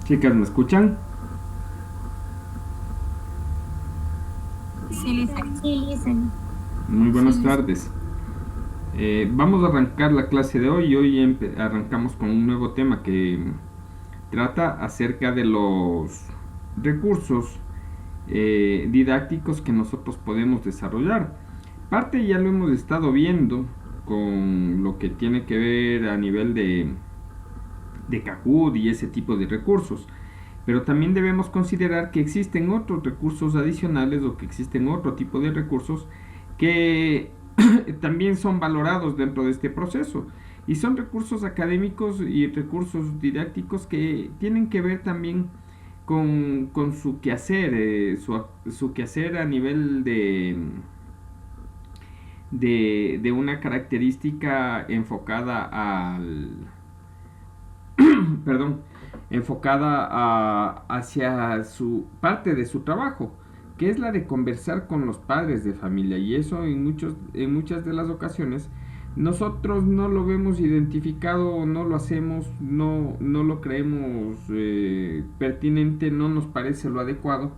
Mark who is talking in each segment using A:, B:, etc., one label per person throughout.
A: Chicas, ¿me escuchan?
B: Sí, Lisa.
C: Sí, listen.
A: Muy
B: Sí,
A: buenas
B: Lisa.
A: tardes. Vamos a arrancar la clase de hoy y hoy arrancamos con un nuevo tema que trata acerca de los recursos didácticos que nosotros podemos desarrollar. Parte ya lo hemos estado viendo con lo que tiene que ver a nivel de Kahoot y ese tipo de recursos. Pero también debemos considerar que existen otros recursos adicionales o que existen otro tipo de recursos que también son valorados dentro de este proceso. Y son recursos académicos y recursos didácticos que tienen que ver también con su quehacer, su quehacer a nivel de una característica enfocada perdón, enfocada hacia su parte de su trabajo, que es la de conversar con los padres de familia. Y eso en muchas de las ocasiones nosotros no lo vemos identificado, no lo hacemos, no lo creemos pertinente, no nos parece lo adecuado.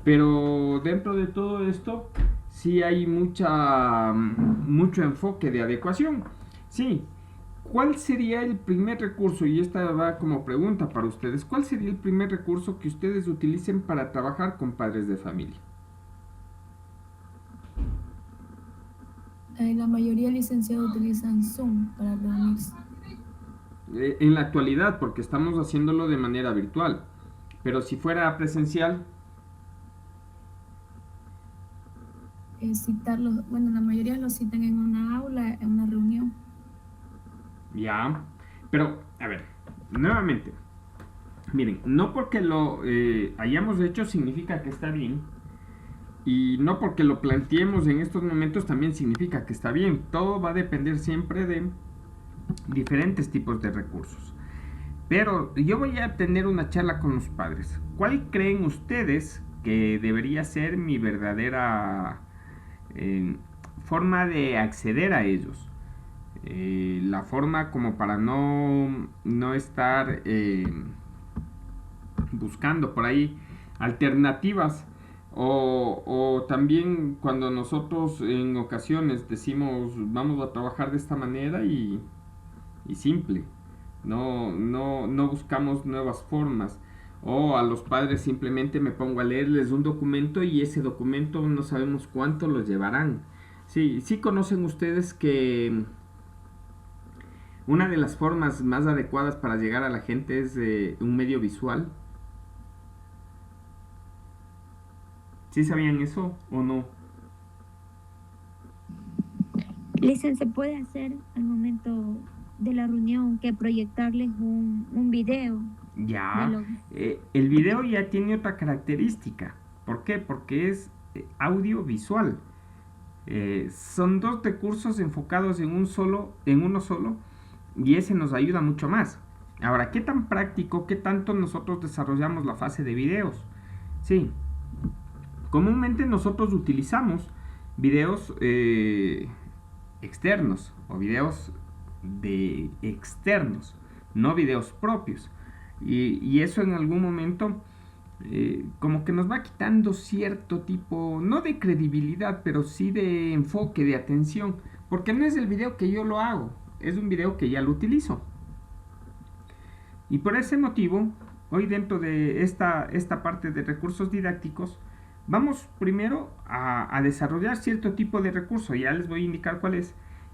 A: Pero dentro de todo esto sí hay mucho enfoque de adecuación. Sí, ¿cuál sería el primer recurso? Y esta va como pregunta para ustedes. ¿Cuál sería el primer recurso que ustedes utilicen para trabajar con padres de familia?
B: La mayoría de licenciados utilizan Zoom para reunirse.
A: En la actualidad, porque estamos haciéndolo de manera virtual. Pero si fuera presencial,
B: Citarlos, bueno, la mayoría los citan en una aula, en una reunión.
A: ya. Pero, a ver, nuevamente, miren, no porque lo hayamos hecho significa que está bien. Y no porque lo planteemos en estos momentos también significa que está bien. Todo va a depender siempre de diferentes tipos de recursos. Pero yo voy a tener una charla con los padres. ¿Cuál creen ustedes que debería ser mi verdadera forma de acceder a ellos? La forma como para no estar buscando por ahí alternativas o también cuando nosotros en ocasiones decimos vamos a trabajar de esta manera y simple, no buscamos nuevas formas. O a los padres simplemente me pongo a leerles un documento y ese documento no sabemos cuánto los llevarán. Sí, sí conocen ustedes que una de las formas más adecuadas para llegar a la gente es un medio visual. ¿Sí sabían eso o no?
C: Listen, se puede hacer al momento de la reunión que proyectarles un video de
A: Ya,
C: lo...
A: el video ya tiene otra característica. ¿Por qué? Porque es audiovisual. Son dos recursos enfocados en uno solo, y ese nos ayuda mucho más. Ahora, ¿qué tan práctico, qué tanto nosotros desarrollamos la fase de videos? Sí, comúnmente nosotros utilizamos videos externos o videos de externos, no videos propios. Y eso en algún momento como que nos va quitando cierto tipo, no de credibilidad, pero sí de enfoque, de atención, porque no es el video que yo lo hago, es un video que ya lo utilizo. Y por ese motivo, hoy dentro de esta parte de recursos didácticos, vamos primero a desarrollar cierto tipo de recurso, ya les voy a indicar cuál es.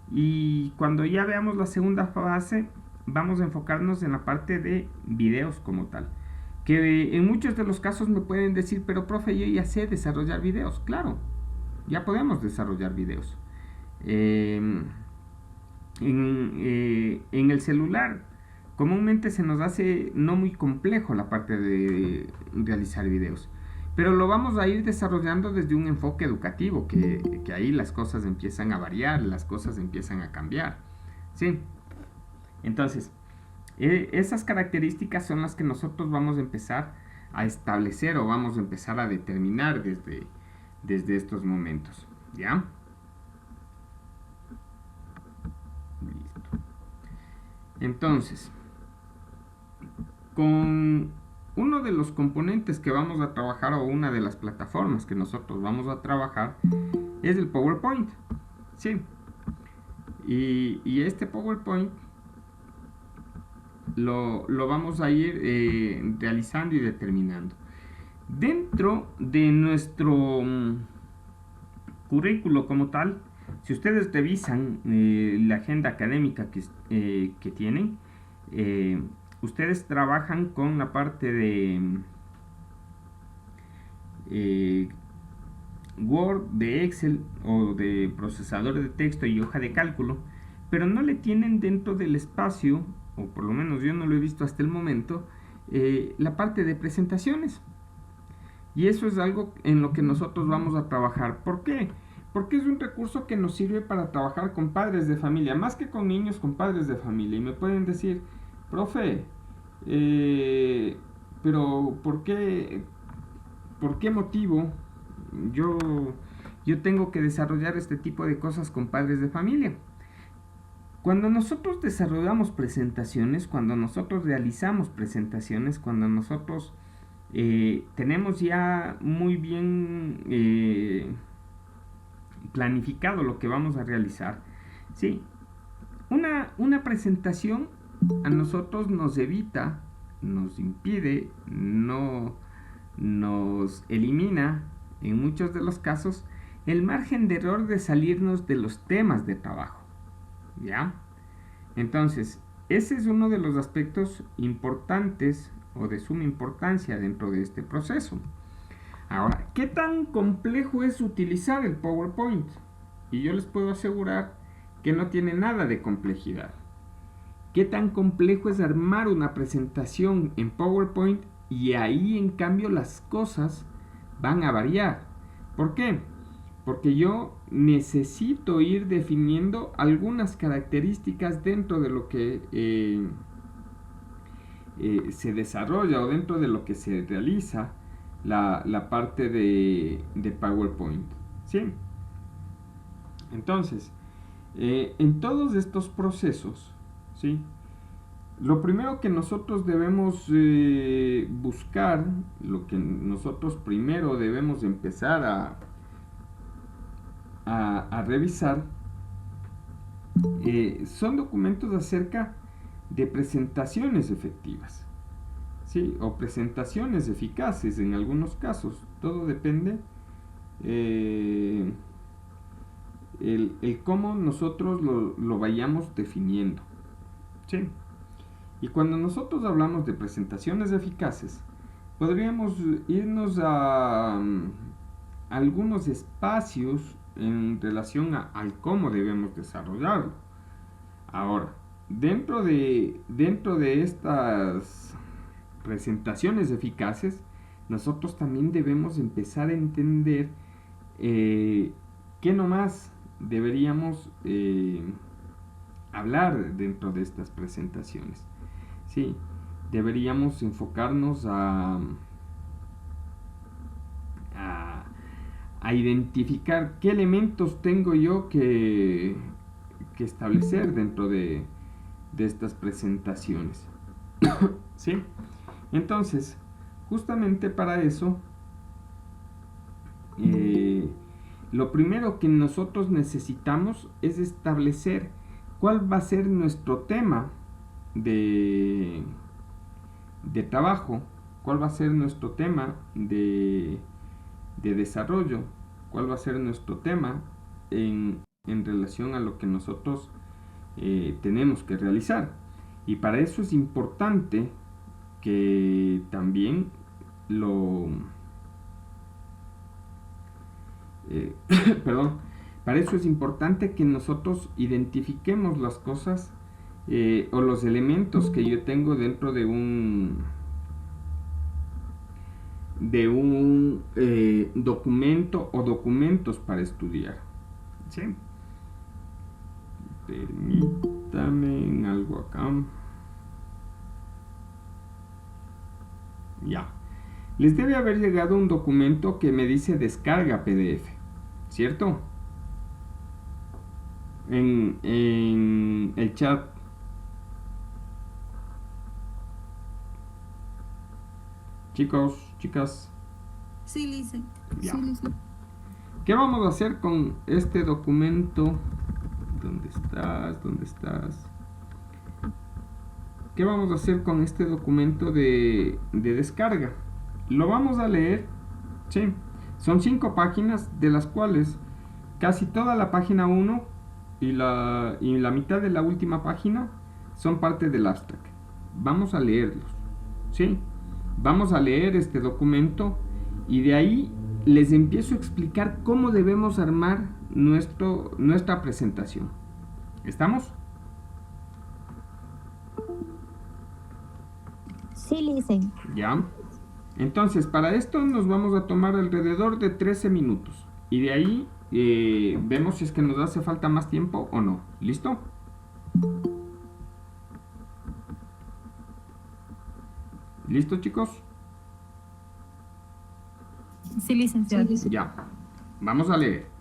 A: Y cuando ya veamos la segunda fase, vamos a enfocarnos en la parte de videos como tal. Que en muchos de los casos me pueden decir, pero profe, yo ya sé desarrollar videos. Claro, ya podemos desarrollar videos. Eh, en el celular comúnmente se nos hace no muy complejo la parte de realizar videos, pero lo vamos a ir desarrollando desde un enfoque educativo, que ahí las cosas empiezan a variar, las cosas empiezan a cambiar. ¿Sí? Entonces, esas características son las que nosotros vamos a empezar a establecer o vamos a empezar a determinar desde estos momentos. ¿Ya? Entonces, con uno de los componentes que vamos a trabajar o una de las plataformas que nosotros vamos a trabajar es el PowerPoint. Sí. Y este PowerPoint lo vamos a ir realizando y determinando. Dentro de nuestro currículo como tal, si ustedes revisan la agenda académica que tienen, ustedes trabajan con la parte de Word, de Excel o de procesador de texto y hoja de cálculo, pero no le tienen dentro del espacio, o por lo menos yo no lo he visto hasta el momento, la parte de presentaciones. Y eso es algo en lo que nosotros vamos a trabajar. ¿Por qué? Porque es un recurso que nos sirve para trabajar con padres de familia, más que con niños, con padres de familia. Y me pueden decir, profe, pero ¿por qué motivo yo tengo que desarrollar este tipo de cosas con padres de familia? Cuando nosotros desarrollamos presentaciones, cuando nosotros realizamos presentaciones, cuando nosotros tenemos ya muy bien planificado lo que vamos a realizar, ¿sí? Una presentación a nosotros nos evita, nos impide, no nos elimina en muchos de los casos el margen de error de salirnos de los temas de trabajo, ¿ya? Entonces, ese es uno de los aspectos importantes o de suma importancia dentro de este proceso. Ahora, ¿qué tan complejo es utilizar el PowerPoint? Y yo les puedo asegurar que no tiene nada de complejidad. ¿Qué tan complejo es armar una presentación en PowerPoint? Y ahí, en cambio, las cosas van a variar. ¿Por qué? Porque yo necesito ir definiendo algunas características dentro de lo que se desarrolla o dentro de lo que se realiza la parte de PowerPoint, ¿sí? Entonces, en todos estos procesos, ¿sí? Lo primero que nosotros debemos buscar, lo que nosotros primero debemos empezar a revisar, son documentos acerca de presentaciones efectivas, ¿sí? O presentaciones eficaces en algunos casos. Todo depende el cómo nosotros lo vayamos definiendo, ¿sí? Y cuando nosotros hablamos de presentaciones eficaces, podríamos irnos a algunos espacios en relación al cómo debemos desarrollarlo. Ahora, dentro de estas presentaciones eficaces, nosotros también debemos empezar a entender qué nomás deberíamos hablar dentro de estas presentaciones. Sí, deberíamos enfocarnos a identificar qué elementos tengo yo que establecer dentro de estas presentaciones. ¿Sí? Entonces, justamente para eso, lo primero que nosotros necesitamos es establecer cuál va a ser nuestro tema de trabajo, cuál va a ser nuestro tema de desarrollo, cuál va a ser nuestro tema en relación a lo que nosotros tenemos que realizar. Y para eso es importante que también perdón, para eso es importante que nosotros identifiquemos las cosas o los elementos que yo tengo dentro de un documento o documentos para estudiar, ¿sí? Permítame en algo acá. Ya. Les debe haber llegado un documento que me dice descarga PDF, ¿cierto? En el chat. Chicos, chicas,
D: Sí, Licen.
A: ya.
B: Sí, Lisa.
A: ¿Qué vamos a hacer con este documento? ¿Dónde estás? ¿Dónde estás? ¿Qué vamos a hacer con este documento de descarga? Lo vamos a leer, ¿sí? Son 5 páginas, de las cuales casi toda la página 1 y la mitad de la última página son parte del abstract. Vamos a leerlos, ¿sí? Vamos a leer este documento y de ahí les empiezo a explicar cómo debemos armar nuestra presentación. ¿Estamos?
C: Sí, Licen.
A: Ya. Entonces, para esto nos vamos a tomar alrededor de 13 minutos. Y de ahí vemos si es que nos hace falta más tiempo o no. ¿Listo? ¿Listo, chicos?
B: Sí, licenciado.
A: Ya. Vamos a leer.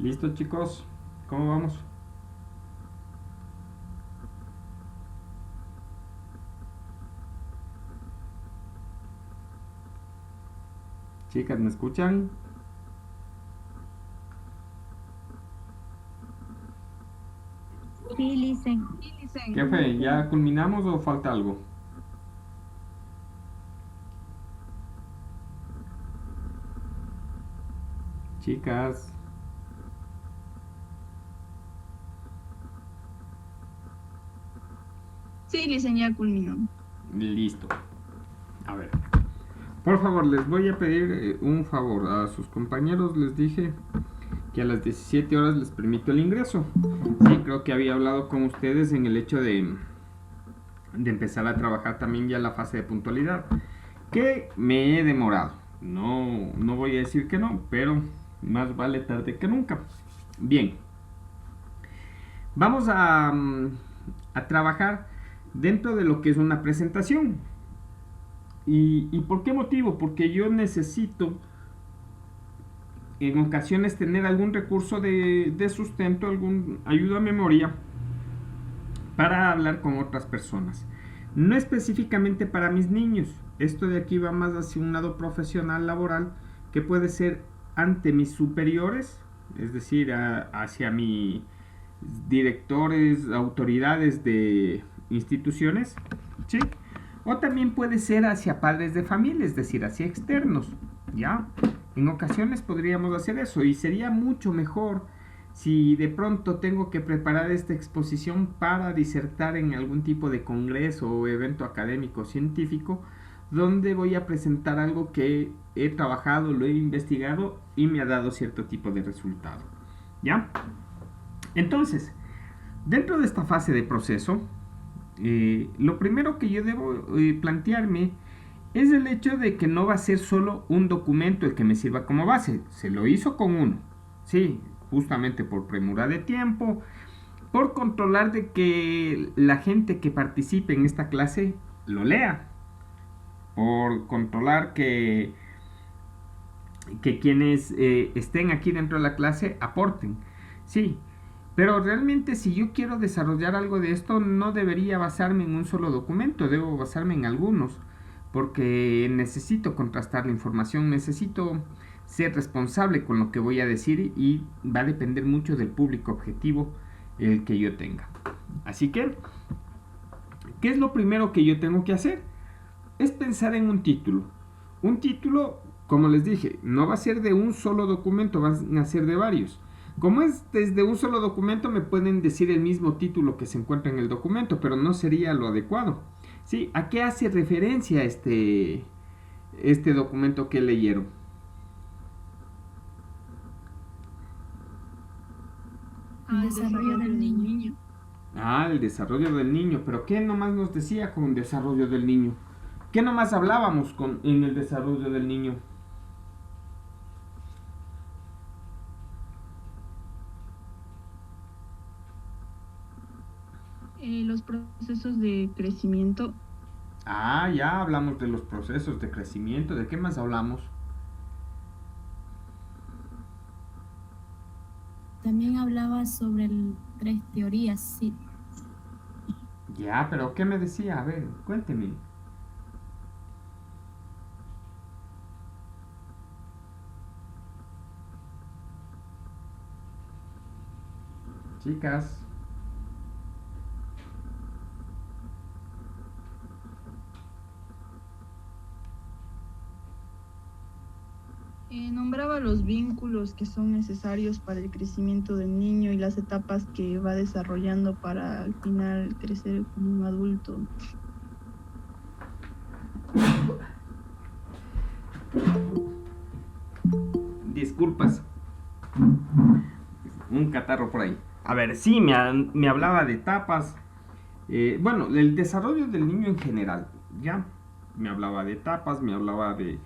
A: ¿Listo, chicos? ¿Cómo vamos? Chicas, ¿me escuchan?
C: Sí, Licen.
A: ¿Qué fue? ¿Ya culminamos o falta algo? Chicas,
D: Sí, Licen, ya culminó.
A: listo. A ver, por favor, les voy a pedir un favor. A sus compañeros les dije que a las 17 horas les permito el ingreso. Sí, creo que había hablado con ustedes en el hecho de empezar a trabajar también ya la fase de puntualidad. Que me he demorado. No voy a decir que no, pero más vale tarde que nunca. Bien, vamos a trabajar dentro de lo que es una presentación. ¿Y por qué motivo? Porque yo necesito en ocasiones tener algún recurso de sustento, algún ayuda a memoria para hablar con otras personas. No específicamente para mis niños. Esto de aquí va más hacia un lado profesional, laboral, que puede ser ante mis superiores, es decir, hacia directores, autoridades de instituciones, ¿sí? O también puede ser hacia padres de familia, es decir, hacia externos, ¿ya? En ocasiones podríamos hacer eso y sería mucho mejor si de pronto tengo que preparar esta exposición para disertar en algún tipo de congreso o evento académico científico donde voy a presentar algo que he trabajado, lo he investigado y me ha dado cierto tipo de resultado, ¿ya? Entonces, dentro de esta fase de proceso, lo primero que yo debo plantearme es el hecho de que no va a ser solo un documento el que me sirva como base. Se lo hizo con uno, sí, justamente por premura de tiempo, por controlar de que la gente que participe en esta clase lo lea, por controlar que quienes estén aquí dentro de la clase aporten, sí. Pero realmente si yo quiero desarrollar algo de esto, no debería basarme en un solo documento, debo basarme en algunos, porque necesito contrastar la información, necesito ser responsable con lo que voy a decir y va a depender mucho del público objetivo el que yo tenga. Así que, ¿qué es lo primero que yo tengo que hacer? Es pensar en un título. Un título, como les dije, no va a ser de un solo documento, van a ser de varios. Como es desde un solo documento, me pueden decir el mismo título que se encuentra en el documento, pero no sería lo adecuado. ¿Sí? ¿A qué hace referencia este documento que leyeron?
B: Al desarrollo del niño.
A: Ah, el desarrollo del niño. ¿Pero qué nomás nos decía con el desarrollo del niño? ¿Qué nomás hablábamos en el desarrollo del niño?
D: Los procesos de crecimiento.
A: Ah, ya hablamos de los procesos de crecimiento. ¿De qué más hablamos?
B: También hablaba sobre 3 teorías, sí.
A: Ya, pero ¿qué me decía? A ver, cuénteme. Chicas.
D: Nombraba los vínculos que son necesarios para el crecimiento del niño y las etapas que va desarrollando para al final crecer como un adulto.
A: Disculpas. Un catarro por ahí. A ver, sí, me hablaba de etapas. Bueno, el desarrollo del niño en general, ¿ya? Me hablaba de etapas, me hablaba de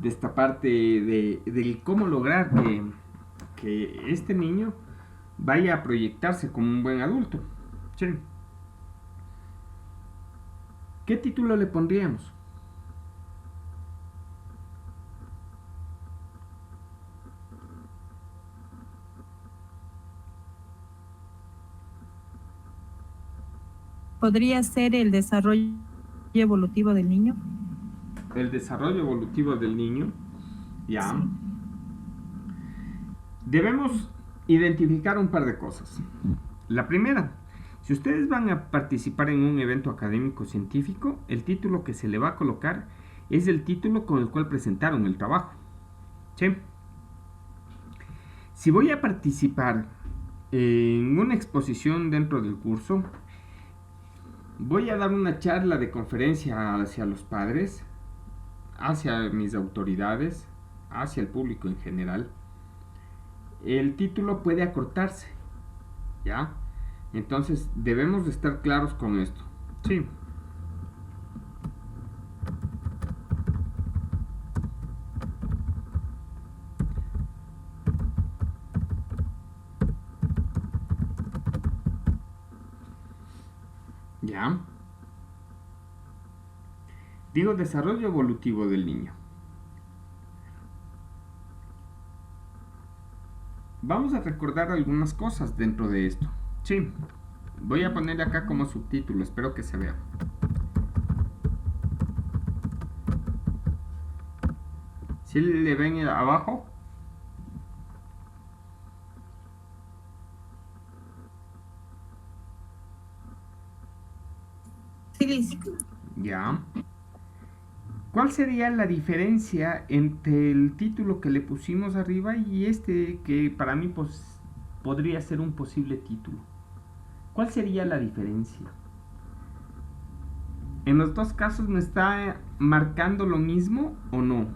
A: esta parte de cómo lograr que este niño vaya a proyectarse como un buen adulto. ¿Sí? ¿Qué título le pondríamos?
E: ¿Podría ser el desarrollo evolutivo del niño?
A: El desarrollo evolutivo del niño, ya.
E: Sí.
A: Debemos identificar un par de cosas. La primera, si ustedes van a participar en un evento académico científico, el título que se le va a colocar es el título con el cual presentaron el trabajo. ¿Sí? Si voy a participar en una exposición dentro del curso, voy a dar una charla de conferencia hacia los padres, hacia mis autoridades, hacia el público en general. El título puede acortarse, ¿ya? Entonces debemos de estar claros con esto. Sí. ¿Ya? Digo desarrollo evolutivo del niño. Vamos a recordar algunas cosas dentro de esto. Sí, voy a poner acá como subtítulo, espero que se vea. ¿Sí le ven abajo?
B: Sí, Liz.
A: Ya. ¿Cuál sería la diferencia entre el título que le pusimos arriba y este que para mí pues, podría ser un posible título? ¿Cuál sería la diferencia? ¿En los dos casos me está marcando lo mismo o no?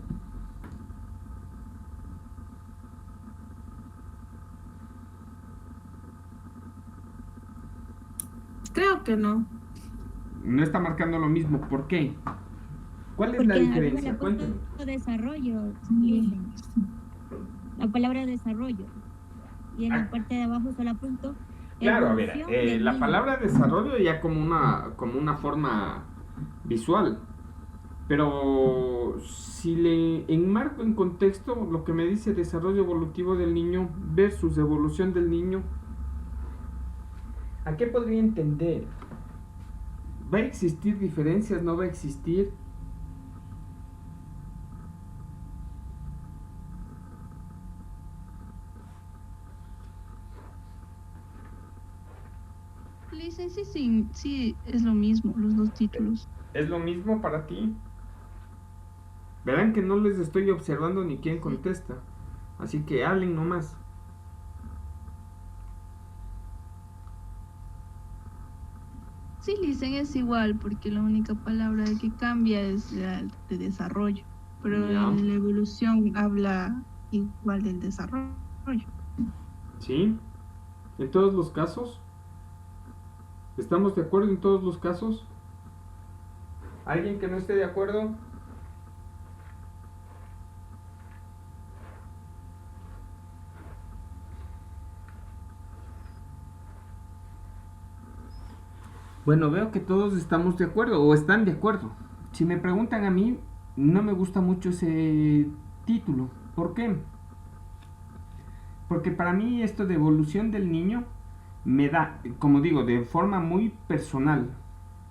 B: Creo que no.
A: No está marcando lo mismo. ¿Por qué? ¿Cuál es la
C: Porque arriba le
A: diferencia?
C: he puesto
A: Cuéntame.
C: desarrollo, dicen. La palabra desarrollo. Y en
A: Ah.
C: la parte de abajo solo apunto
A: Claro, a ver,
C: evolución del
A: la
C: niño.
A: palabra desarrollo ya como una forma visual. Pero si le enmarco en contexto lo que me dice desarrollo evolutivo del niño versus evolución del niño, ¿a qué podría entender? ¿Va a existir diferencias? ¿No va a existir?
D: Licencia, sí, sí, es lo mismo, los dos títulos.
A: ¿Es lo mismo para ti? Verán que no les estoy observando ni quién contesta. Así que hablen nomás.
D: Sí, Licen es igual, porque la única palabra que cambia es la de desarrollo. Pero
A: Ya.
D: en la evolución habla igual del desarrollo.
A: ¿Sí? ¿En todos los casos? ¿Estamos de acuerdo en todos los casos? ¿Alguien que no esté de acuerdo? Bueno, veo que todos estamos de acuerdo o están de acuerdo. Si me preguntan a mí, no me gusta mucho ese título. ¿Por qué? Porque para mí esto de evolución del niño me da, como digo, de forma muy personal,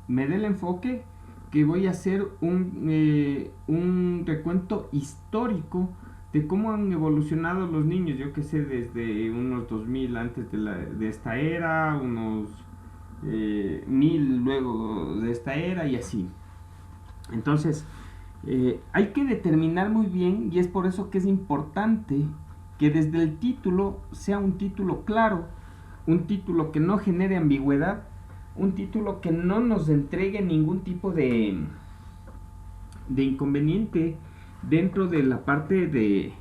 A: me da el enfoque que voy a hacer un recuento histórico de cómo han evolucionado los niños, yo que sé, desde unos 2000 antes de esta era, unos 1000 luego de esta era y así. Entonces, hay que determinar muy bien, y es por eso que es importante que desde el título sea un título claro, un título que no genere ambigüedad, un título que no nos entregue ningún tipo de inconveniente dentro de la parte de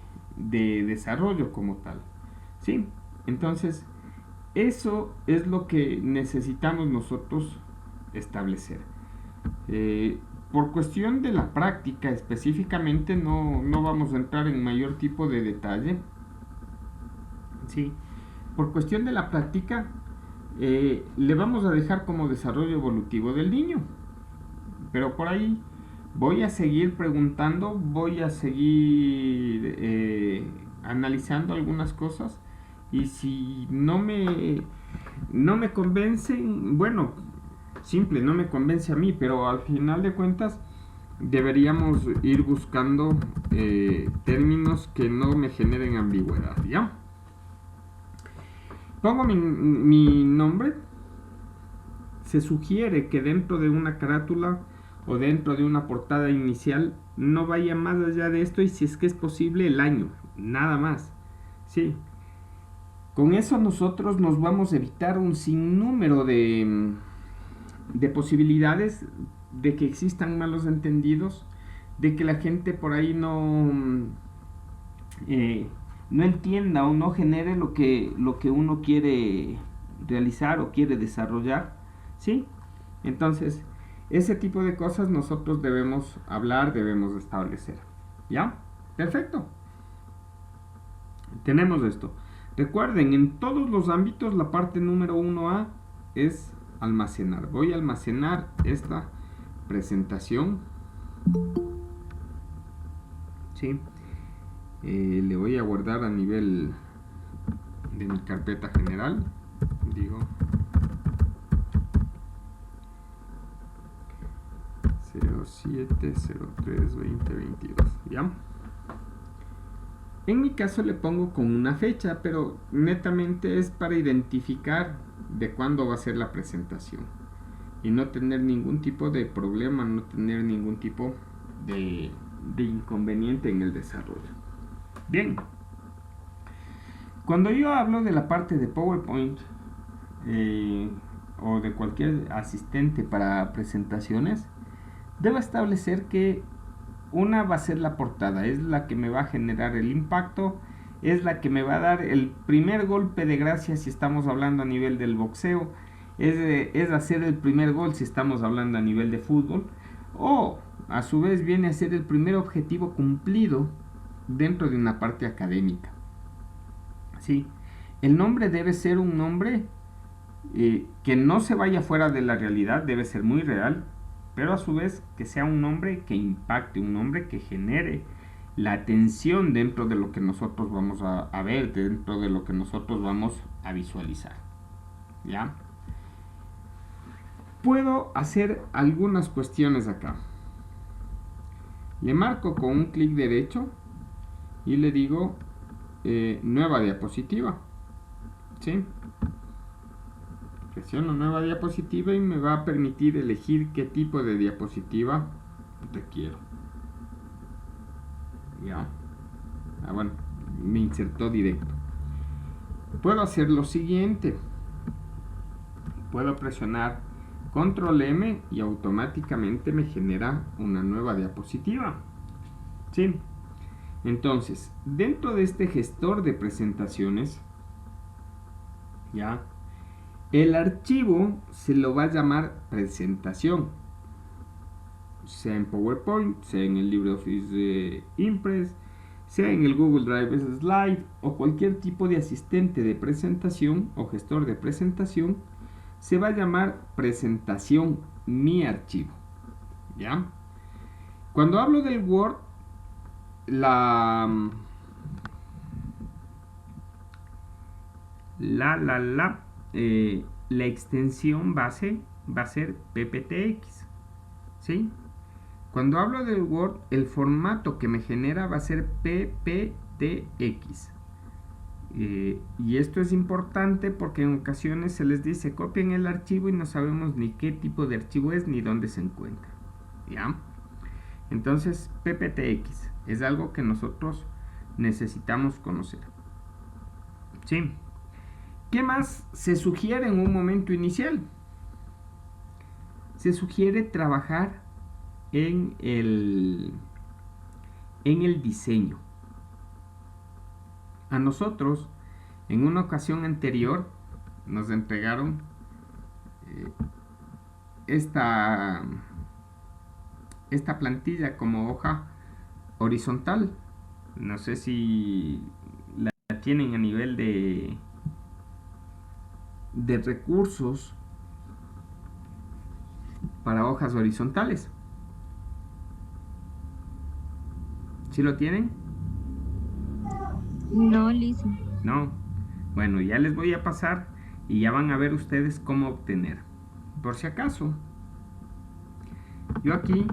A: desarrollo como tal. ¿Sí? Entonces, eso es lo que necesitamos nosotros establecer. Por cuestión de la práctica específicamente no vamos a entrar en mayor tipo de detalle. Sí. Por cuestión de la práctica le vamos a dejar como desarrollo evolutivo del niño. Pero por ahí voy a seguir preguntando, voy a seguir analizando algunas cosas y si no me convencen, bueno, simple, no me convence a mí, pero al final de cuentas deberíamos ir buscando términos que no me generen ambigüedad, ¿ya? Pongo mi nombre. Se sugiere que dentro de una carátula o dentro de una portada inicial no vaya más allá de esto y si es que es posible el año, nada más. Sí. Con eso nosotros nos vamos a evitar un sinnúmero de posibilidades de que existan malos entendidos, de que la gente por ahí no entienda o no genere lo que uno quiere realizar o quiere desarrollar, ¿sí? Entonces, ese tipo de cosas nosotros debemos hablar, debemos establecer, ¿ya? Perfecto. Tenemos esto. Recuerden, en todos los ámbitos la parte número 1A es almacenar. Voy a almacenar esta presentación, ¿sí? Le voy a guardar a nivel de mi carpeta general, digo 07032022, ¿ya? En mi caso le pongo con una fecha, pero netamente es para identificar de cuándo va a ser la presentación. y no tener ningún tipo de problema, no tener ningún tipo de inconveniente en el desarrollo. Bien, cuando yo hablo de la parte de PowerPoint o de cualquier asistente para presentaciones, debo establecer que una va a ser la portada, es la que me va a generar el impacto, es la que me va a dar el primer golpe de gracia si estamos hablando a nivel del boxeo, es hacer el primer gol si estamos hablando a nivel de fútbol, o a su vez viene a ser el primer objetivo cumplido dentro de una parte académica. ¿Sí? El nombre debe ser un nombre que no se vaya fuera de la realidad, debe ser muy real, pero a su vez que sea un nombre que impacte, un nombre que genere la atención dentro de lo que nosotros vamos a ver, dentro de lo que nosotros vamos a visualizar. ¿Ya? Puedo hacer algunas cuestiones acá. Le marco con un clic derecho y le digo nueva diapositiva. ¿Sí? Presiono nueva diapositiva y me va a permitir elegir qué tipo de diapositiva requiero. Ya. Bueno, me insertó directo. Puedo hacer lo siguiente. Puedo presionar Control M y automáticamente me genera una nueva diapositiva. ¿Sí? Entonces, dentro de este gestor de presentaciones, ya, el archivo se lo va a llamar presentación, sea en PowerPoint, sea en el LibreOffice Impress, sea en el Google Drive Slide o cualquier tipo de asistente de presentación o gestor de presentación, se va a llamar presentación mi archivo. ¿Ya? Cuando hablo del Word, la extensión base va a ser PPTX. ¿Sí? Cuando hablo del Word, el formato que me genera va a ser PPTX. Y esto es importante porque en ocasiones se les dice copien el archivo y no sabemos ni qué tipo de archivo es ni dónde se encuentra. ¿Ya? Entonces, PPTX es algo que nosotros necesitamos conocer. ¿Sí? ¿Qué más se sugiere en un momento inicial? Se sugiere trabajar en el diseño. A nosotros, en una ocasión anterior, nos entregaron esta plantilla como hoja horizontal. No sé si la tienen a nivel de recursos para hojas horizontales. ¿Sí lo tienen?
C: No, Lisa.
A: No. Bueno, ya les voy a pasar y ya van a ver ustedes cómo obtener. Por si acaso, yo aquí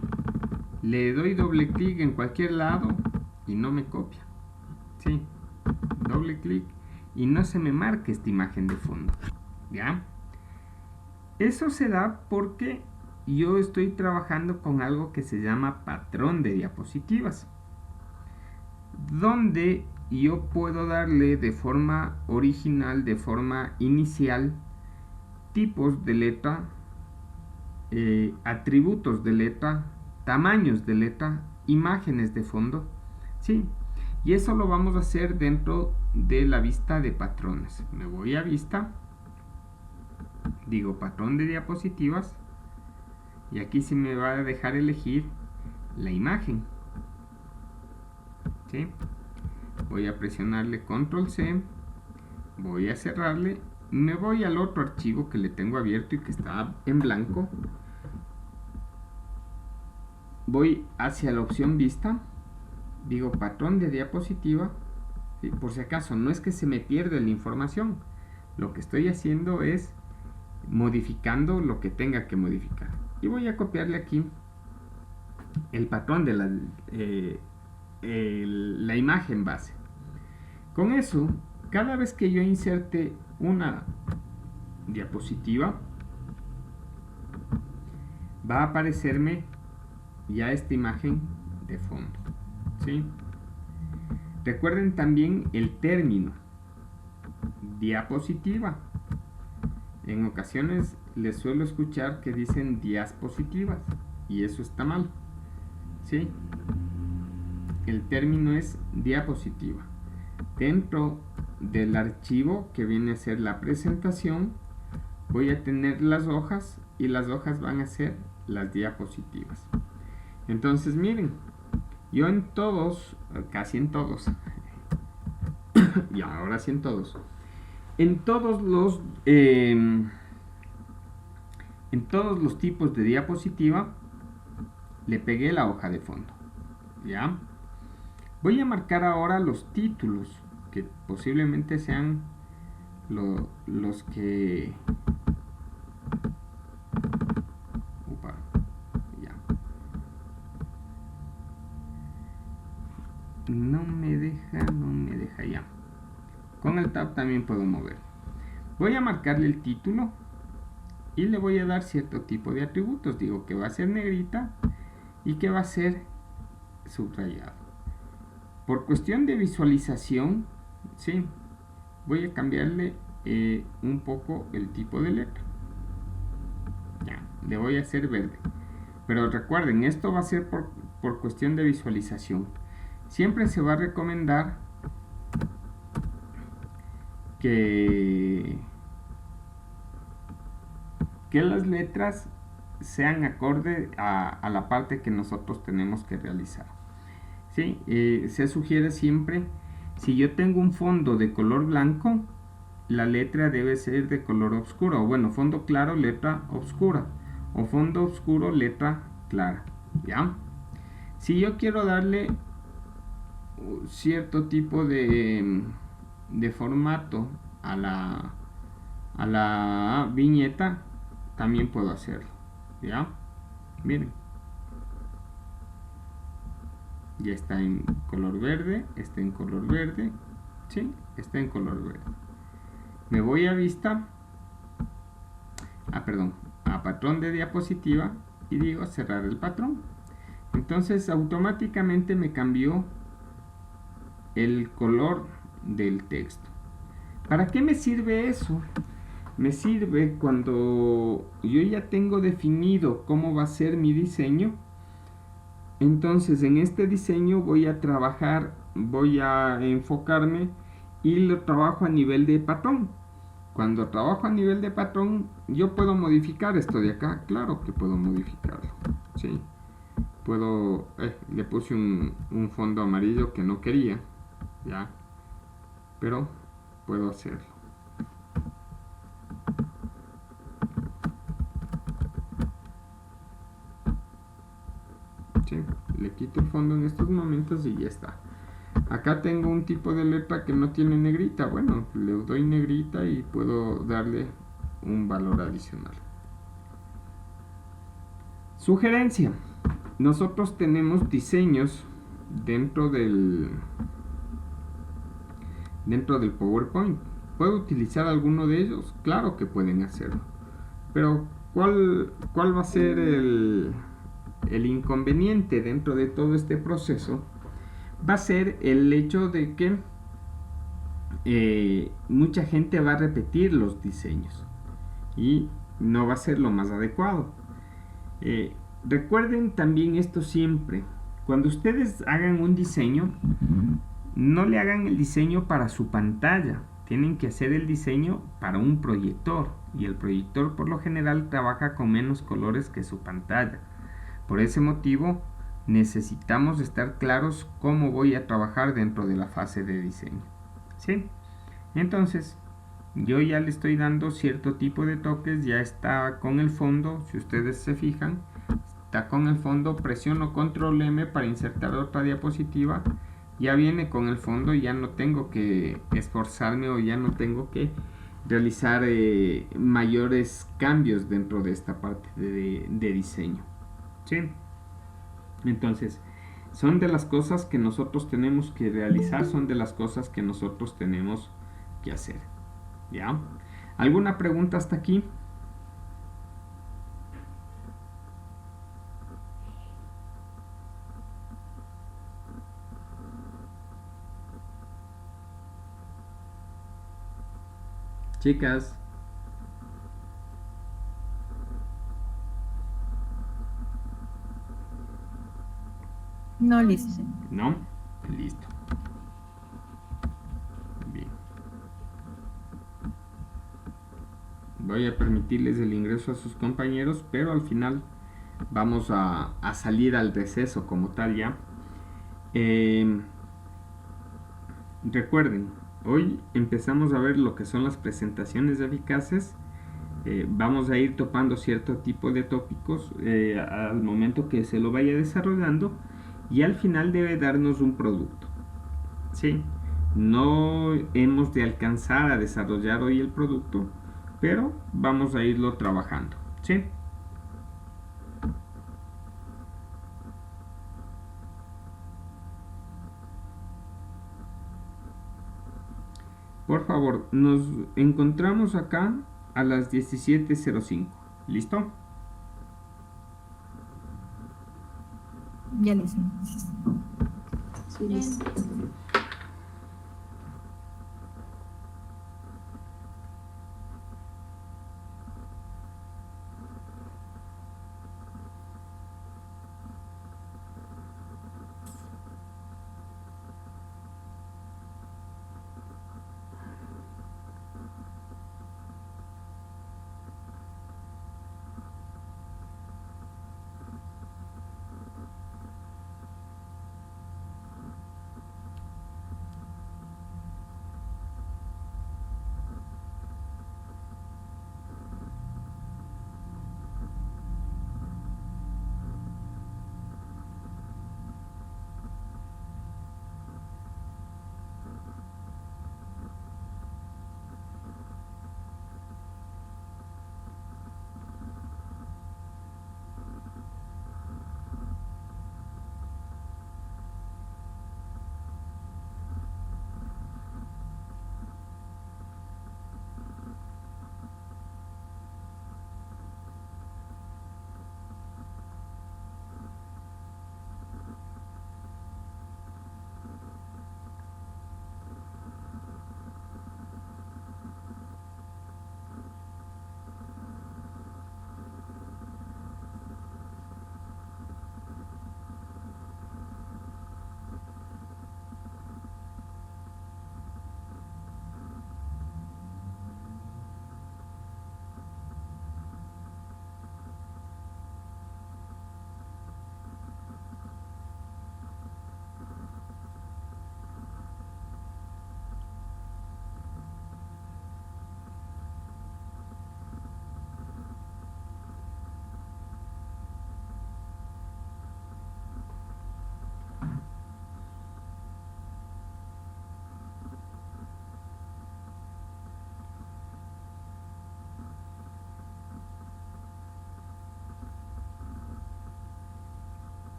A: le doy doble clic en cualquier lado y no me copia. Sí, doble clic y no se me marca esta imagen de fondo. ¿Ya? Eso se da porque yo estoy trabajando con algo que se llama patrón de diapositivas, donde yo puedo darle de forma original, de forma inicial, tipos de letra, atributos de letra, tamaños de letra, imágenes de fondo, ¿sí? Y eso lo vamos a hacer dentro de la vista de patrones. Me voy a vista, digo patrón de diapositivas, y aquí se me va a dejar elegir la imagen, ¿sí? Voy a presionarle Control C, voy a cerrarle, me voy al otro archivo que le tengo abierto y que está en blanco, voy hacia la opción vista, digo patrón de diapositiva, ¿sí? Por si acaso, no es que se me pierda la información, lo que estoy haciendo es modificando lo que tenga que modificar, y voy a copiarle aquí el patrón de la imagen base. Con eso, cada vez que yo inserte una diapositiva, va a aparecerme ya esta imagen de fondo, ¿sí? Recuerden también el término diapositiva. En ocasiones les suelo escuchar que dicen diapositivas y eso está mal, ¿sí? El término es diapositiva. Dentro del archivo que viene a ser la presentación, voy a tener las hojas y las hojas van a ser las diapositivas. Entonces miren, yo en todos, casi en todos, y ahora sí en todos los tipos de diapositiva le pegué la hoja de fondo. ¿Ya? Voy a marcar ahora los títulos que posiblemente sean los que... Upa, ya. No me deja ya. Con el tab también puedo mover. Voy a marcarle el título y le voy a dar cierto tipo de atributos. Digo que va a ser negrita y que va a ser subrayado. Por cuestión de visualización, sí, voy a cambiarle un poco el tipo de letra. Ya, le voy a hacer verde. Pero recuerden, esto va a ser por cuestión de visualización. Siempre se va a recomendar que las letras sean acorde a la parte que nosotros tenemos que realizar. ¿Sí? Se sugiere siempre, si yo tengo un fondo de color blanco, la letra debe ser de color oscuro, o bueno, fondo claro, letra oscura, o fondo oscuro, letra clara. ¿Ya? Si yo quiero darle cierto tipo de formato a la viñeta, también puedo hacerlo. ¿Ya? Miren, ya está en color verde, está en color verde, ¿sí? Está en color verde. Me voy a vista, a patrón de diapositiva y digo cerrar el patrón. Entonces automáticamente me cambió el color del texto. ¿Para qué me sirve eso? Me sirve cuando yo ya tengo definido cómo va a ser mi diseño. Entonces en este diseño voy a trabajar, voy a enfocarme y lo trabajo a nivel de patrón. Cuando trabajo a nivel de patrón, yo puedo modificar esto de acá. Claro que puedo modificarlo, ¿sí? Puedo, le puse un fondo amarillo que no quería, ya, pero puedo hacerlo. ¿Sí? Le quito el fondo en estos momentos y ya está. Acá tengo un tipo de letra que no tiene negrita. Bueno, le doy negrita y puedo darle un valor adicional. Sugerencia. Nosotros tenemos diseños dentro del PowerPoint. ¿Puedo utilizar alguno de ellos? Claro que pueden hacerlo. Pero ¿cuál va a ser el inconveniente dentro de todo este proceso? Va a ser el hecho de que mucha gente va a repetir los diseños y no va a ser lo más adecuado. Recuerden también esto siempre: cuando ustedes hagan un diseño, no le hagan el diseño para su pantalla, tienen que hacer el diseño para un proyector, y el proyector por lo general trabaja con menos colores que su pantalla. Por ese motivo necesitamos estar claros cómo voy a trabajar dentro de la fase de diseño, ¿sí? Entonces yo ya le estoy dando cierto tipo de toques. Ya está con el fondo, si ustedes se fijan, está con el fondo. Presiono control M para insertar otra diapositiva, ya viene con el fondo, ya no tengo que esforzarme o ya no tengo que realizar mayores cambios dentro de esta parte de diseño, ¿sí? Entonces son de las cosas que nosotros tenemos que realizar, son de las cosas que nosotros tenemos que hacer. ¿Ya? ¿Alguna pregunta hasta aquí? Chicas,
E: No, listo.
A: ¿no? Listo. Bien. Voy a permitirles el ingreso a sus compañeros, pero al final vamos a salir al receso como tal ya. Recuerden, hoy empezamos a ver lo que son las presentaciones eficaces. Vamos a ir topando cierto tipo de tópicos al momento que se lo vaya desarrollando, y al final debe darnos un producto. ¿Sí? No hemos de alcanzar a desarrollar hoy el producto, pero vamos a irlo trabajando. ¿Sí? Por favor, nos encontramos acá a las 17:05. ¿Listo?
E: Ya listo.
D: Sí, listo.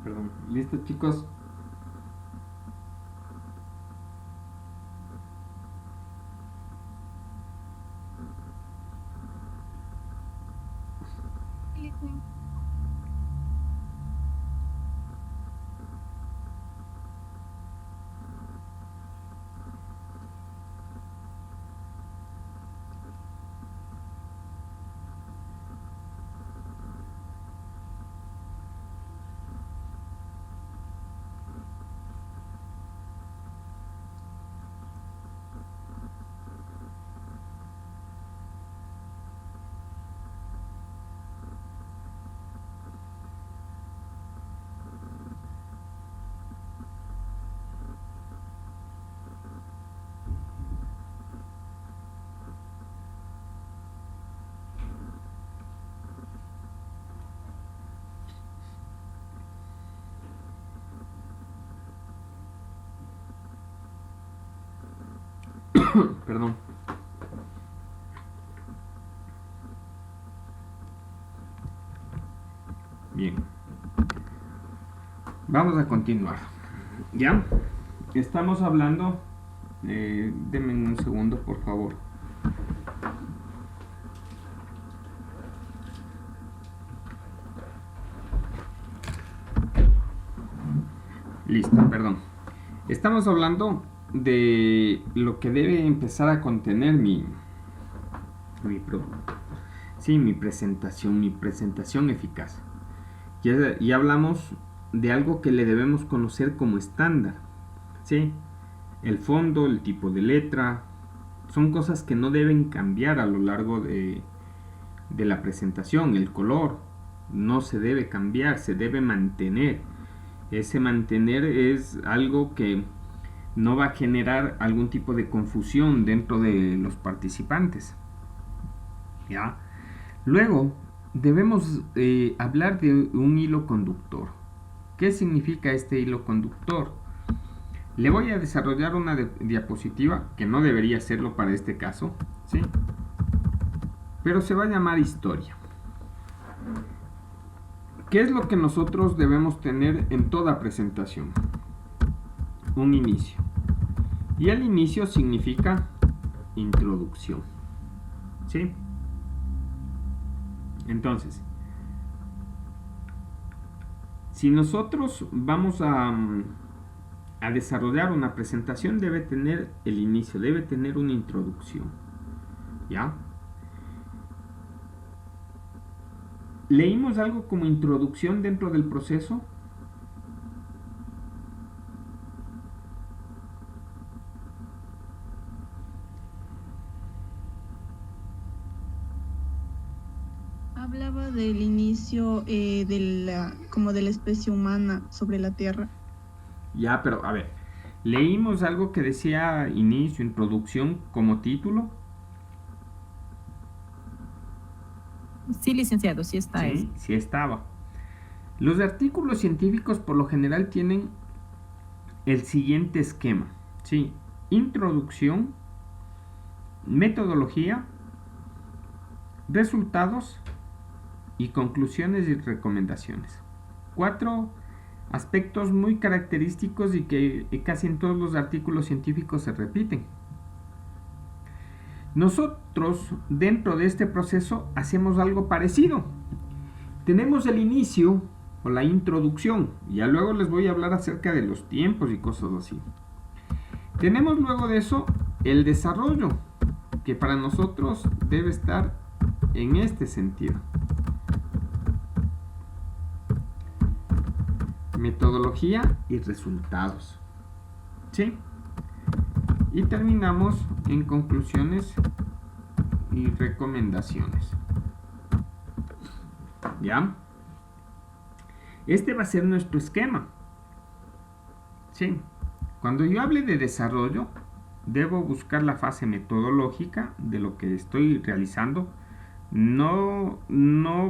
A: Perdón. ¿Listos, chicos? Perdón. Bien. Vamos a continuar. ¿Ya? Estamos hablando... denme un segundo, por favor. Listo, perdón. Estamos hablando de lo que debe empezar a contener mi presentación eficaz. Ya hablamos de algo que le debemos conocer como estándar, ¿sí? El fondo, el tipo de letra, son cosas que no deben cambiar a lo largo de la presentación. El color no se debe cambiar, se debe mantener. Ese mantener es algo que no va a generar algún tipo de confusión dentro de los participantes. ¿Ya? Luego, debemos hablar de un hilo conductor. ¿Qué significa este hilo conductor? Le voy a desarrollar una diapositiva, que no debería hacerlo para este caso, ¿sí? Pero se va a llamar historia. ¿Qué es lo que nosotros debemos tener en toda presentación? Un inicio. Y el inicio significa introducción, ¿sí? Entonces, si nosotros vamos a desarrollar una presentación, debe tener el inicio, debe tener una introducción, ¿ya? ¿Leímos algo como introducción dentro del proceso?
D: Hablaba del inicio como de la especie humana sobre la Tierra.
A: Ya, pero a ver, ¿leímos algo que decía inicio, introducción como título?
E: Sí, licenciado, sí está eso.
A: Sí, sí estaba. Los artículos científicos por lo general tienen el siguiente esquema, ¿sí? Introducción, metodología, resultados y conclusiones y recomendaciones. 4 aspectos muy característicos y que casi en todos los artículos científicos se repiten. Nosotros, dentro de este proceso, hacemos algo parecido. Tenemos el inicio o la introducción. Ya luego les voy a hablar acerca de los tiempos y cosas así. Tenemos luego de eso el desarrollo, que para nosotros debe estar en este sentido. Metodología y resultados, ¿sí? Y terminamos en conclusiones y recomendaciones. ¿Ya? Este va a ser nuestro esquema, ¿sí? Cuando yo hable de desarrollo, debo buscar la fase metodológica de lo que estoy realizando. No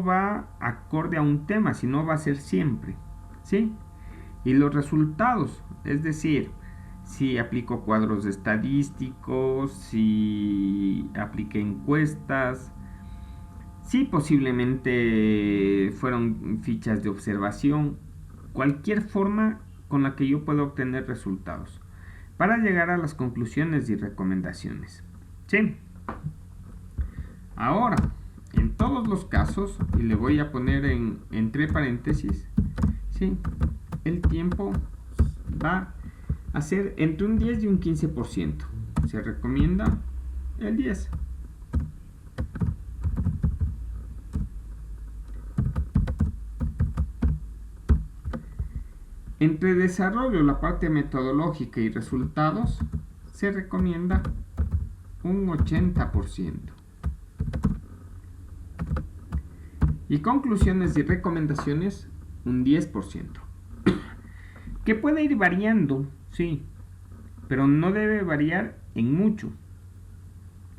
A: va acorde a un tema, sino va a ser siempre, ¿sí? Y los resultados, es decir, si aplico cuadros estadísticos, si apliqué encuestas, si posiblemente fueron fichas de observación, cualquier forma con la que yo pueda obtener resultados para llegar a las conclusiones y recomendaciones. ¿Sí? Ahora, en todos los casos, y le voy a poner entre paréntesis, ¿sí? El tiempo va a ser entre un 10 y un 15%. Se recomienda el 10. Entre desarrollo, la parte metodológica y resultados, se recomienda un 80%. Y conclusiones y recomendaciones, un 10%. Que puede ir variando, sí, pero no debe variar en mucho.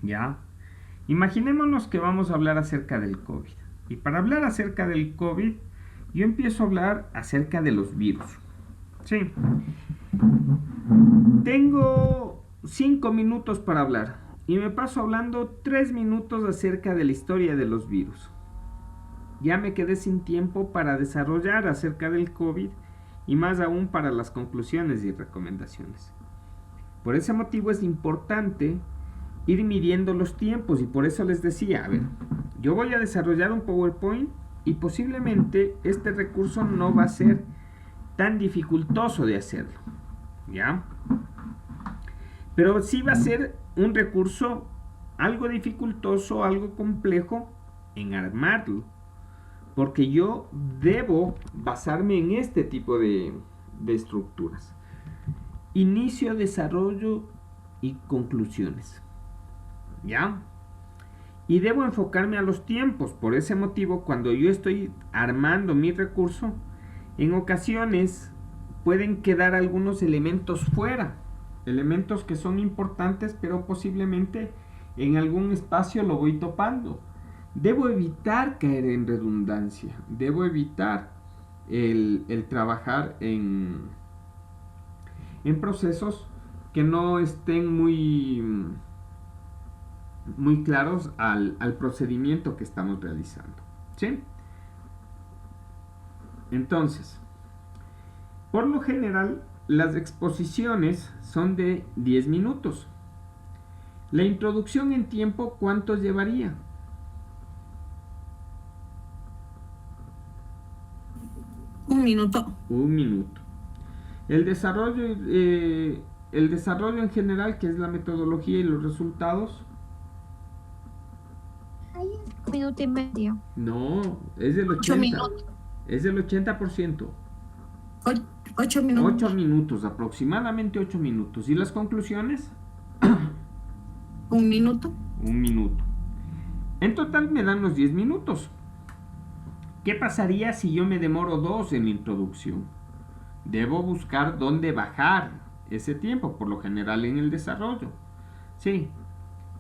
A: ¿Ya? Imaginémonos que vamos a hablar acerca del COVID. Y para hablar acerca del COVID, yo empiezo a hablar acerca de los virus. Sí. Tengo 5 minutos para hablar y me paso hablando 3 minutos acerca de la historia de los virus. Ya me quedé sin tiempo para desarrollar acerca del COVID y más aún para las conclusiones y recomendaciones. Por ese motivo es importante ir midiendo los tiempos y por eso les decía, a ver, yo voy a desarrollar un PowerPoint y posiblemente este recurso no va a ser tan dificultoso de hacerlo, ¿ya? Pero sí va a ser un recurso algo dificultoso, algo complejo en armarlo, porque yo debo basarme en este tipo de estructuras. Inicio, desarrollo y conclusiones, ¿ya? Y debo enfocarme a los tiempos. Por ese motivo, cuando yo estoy armando mi recurso, en ocasiones pueden quedar algunos elementos fuera, elementos que son importantes, pero posiblemente en algún espacio lo voy topando. Debo evitar caer en redundancia, debo evitar el trabajar en procesos que no estén muy claros al procedimiento que estamos realizando, ¿sí? Entonces, por lo general, las exposiciones son de 10 minutos. La introducción en tiempo, ¿cuánto llevaría?
E: Un minuto.
A: Un minuto. El desarrollo en general, que es la metodología y los resultados.
C: Un minuto y medio.
A: No, es del
E: 8
A: 80%.
E: minutos.
A: Es del 80%.
E: 8 minutos.
A: 8 minutos, aproximadamente 8 minutos. ¿Y las conclusiones?
E: Un minuto.
A: Un minuto. En total me dan los 10 minutos. ¿Qué pasaría si yo me demoro 2 en la introducción? Debo buscar dónde bajar ese tiempo, por lo general en el desarrollo. Sí,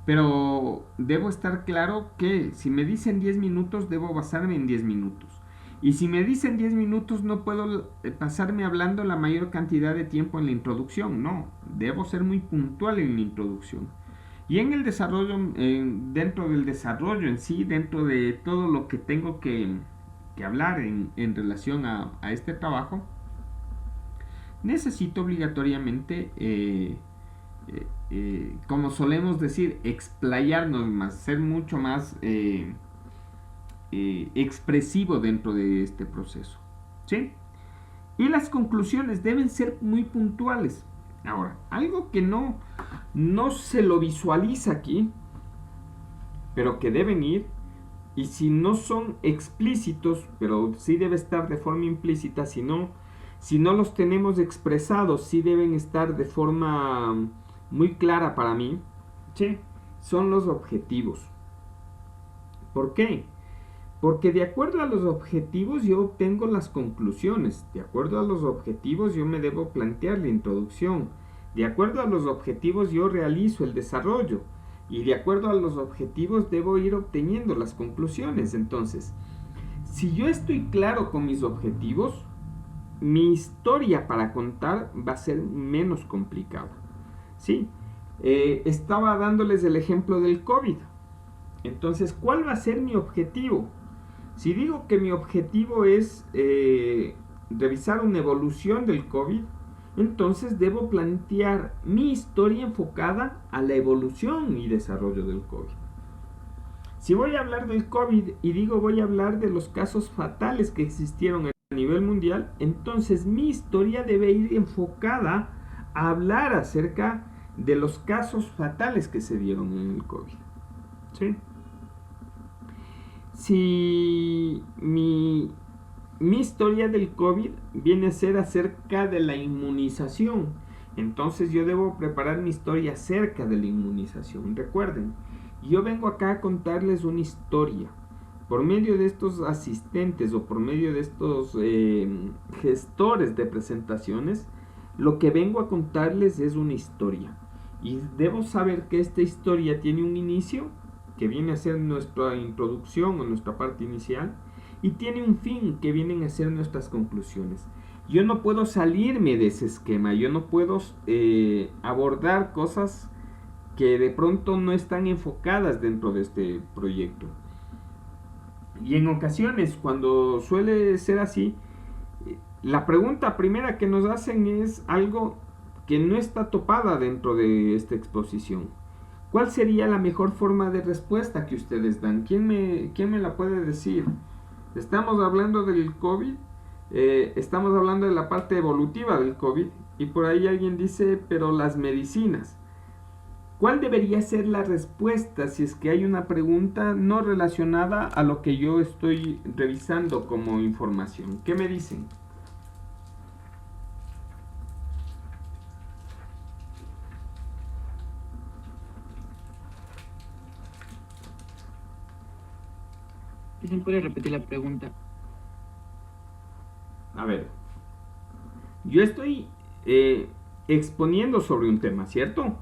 A: pero debo estar claro que si me dicen 10 minutos, debo basarme en 10 minutos. Y si me dicen 10 minutos, no puedo pasarme hablando la mayor cantidad de tiempo en la introducción. No, debo ser muy puntual en la introducción. Y en el desarrollo, dentro del desarrollo en sí, dentro de todo lo que tengo que hablar en relación a este trabajo, necesito obligatoriamente, como solemos decir, explayarnos más, ser mucho más expresivo dentro de este proceso, ¿sí? Y las conclusiones deben ser muy puntuales. Ahora, algo que no se lo visualiza aquí, pero que deben ir, y si no son explícitos, pero sí debe estar de forma implícita, si no los tenemos expresados, sí deben estar de forma muy clara para mí, ¿sí? Son los objetivos. ¿Por qué? Porque de acuerdo a los objetivos yo obtengo las conclusiones, de acuerdo a los objetivos yo me debo plantear la introducción, de acuerdo a los objetivos yo realizo el desarrollo, y de acuerdo a los objetivos debo ir obteniendo las conclusiones. Entonces, si yo estoy claro con mis objetivos, mi historia para contar va a ser menos complicada, ¿sí? Estaba dándoles el ejemplo del COVID. Entonces, ¿cuál va a ser mi objetivo? Si digo que mi objetivo es revisar una evolución del COVID, entonces debo plantear mi historia enfocada a la evolución y desarrollo del COVID. Si voy a hablar del COVID y digo voy a hablar de los casos fatales que existieron a nivel mundial, entonces mi historia debe ir enfocada a hablar acerca de los casos fatales que se dieron en el COVID. ¿Sí? Si mi historia del COVID viene a ser acerca de la inmunización, entonces yo debo preparar mi historia acerca de la inmunización. Recuerden, yo vengo acá a contarles una historia. Por medio de estos asistentes o por medio de estos gestores de presentaciones, lo que vengo a contarles es una historia. Y debo saber que esta historia tiene un inicio, que viene a ser nuestra introducción o nuestra parte inicial, y tiene un fin, que vienen a ser nuestras conclusiones. Yo no puedo salirme de ese esquema, yo no puedo abordar cosas que de pronto no están enfocadas dentro de este proyecto. Y en ocasiones, cuando suele ser así, la pregunta primera que nos hacen es algo que no está topada dentro de esta exposición. ¿Cuál sería la mejor forma de respuesta que ustedes dan? ¿Quién me la puede decir? Estamos hablando del COVID, estamos hablando de la parte evolutiva del COVID, y por ahí alguien dice, pero las medicinas. ¿Cuál debería ser la respuesta si es que hay una pregunta no relacionada a lo que yo estoy revisando como información? ¿Qué me dicen?
F: ¿Se puede repetir la pregunta?
A: A ver, yo estoy exponiendo sobre un tema, ¿cierto?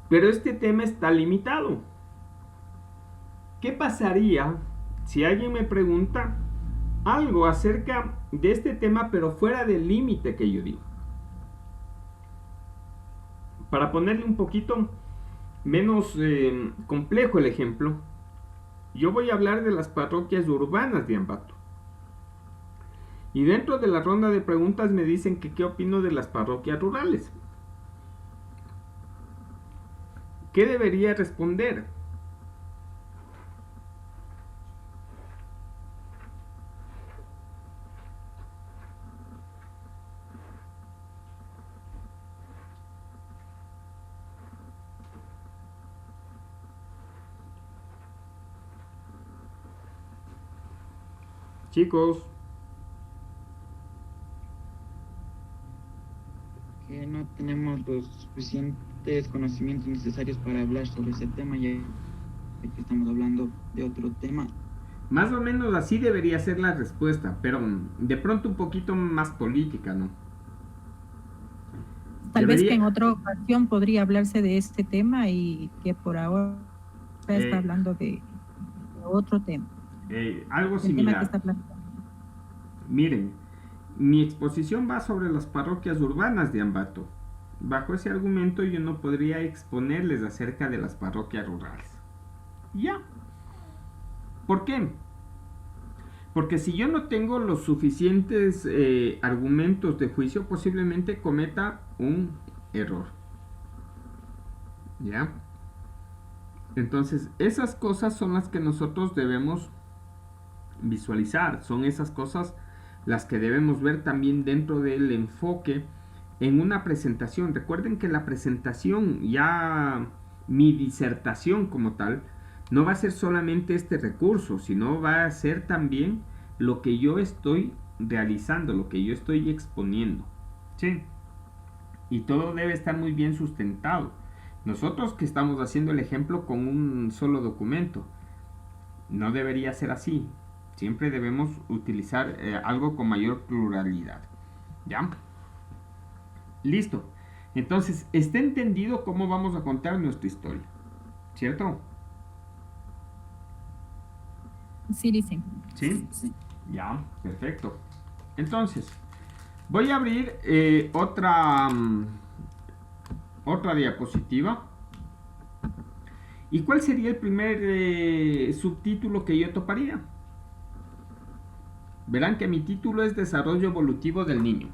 A: Pero este tema está limitado. ¿Qué pasaría si alguien me pregunta algo acerca de este tema, pero fuera del límite que yo digo? Para ponerle un poquito menos complejo el ejemplo, yo voy a hablar de las parroquias urbanas de Ambato. Y dentro de la ronda de preguntas me dicen que qué opino de las parroquias rurales. ¿Qué debería responder? Chicos,
F: Que no tenemos los suficientes conocimientos necesarios para hablar sobre ese tema, ya que estamos hablando de otro tema.
A: más o menos así debería ser la respuesta, pero de pronto un poquito más política, ¿no?
E: Tal vez que en otra ocasión podría hablarse de este tema y que por ahora está hablando de otro tema.
A: Algo
E: El tema que
A: similar.
E: está planteando.
A: Miren, mi exposición va sobre las parroquias urbanas de Ambato. Bajo ese argumento yo no podría exponerles acerca de las parroquias rurales. Ya. ¿Por qué? Porque si yo no tengo los suficientes argumentos de juicio, posiblemente cometa un error. ¿Ya? Entonces, esas cosas son las que nosotros debemos visualizar. Son esas cosas las que debemos ver también dentro del enfoque en una presentación. Recuerden que la presentación, ya mi disertación como tal, no va a ser solamente este recurso, sino va a ser también lo que yo estoy realizando, lo que yo estoy exponiendo. ¿Sí? Y todo debe estar muy bien sustentado. Nosotros que estamos haciendo el ejemplo con un solo documento, no debería ser así. Siempre debemos utilizar algo con mayor pluralidad. ¿Ya? Listo. Entonces, está entendido cómo vamos a contar nuestra historia. ¿Cierto?
B: Sí, dicen.
A: ¿Sí? Ya, perfecto. Entonces, voy a abrir otra diapositiva. ¿Y cuál sería el primer subtítulo que yo toparía? Verán que mi título es Desarrollo Evolutivo del Niño.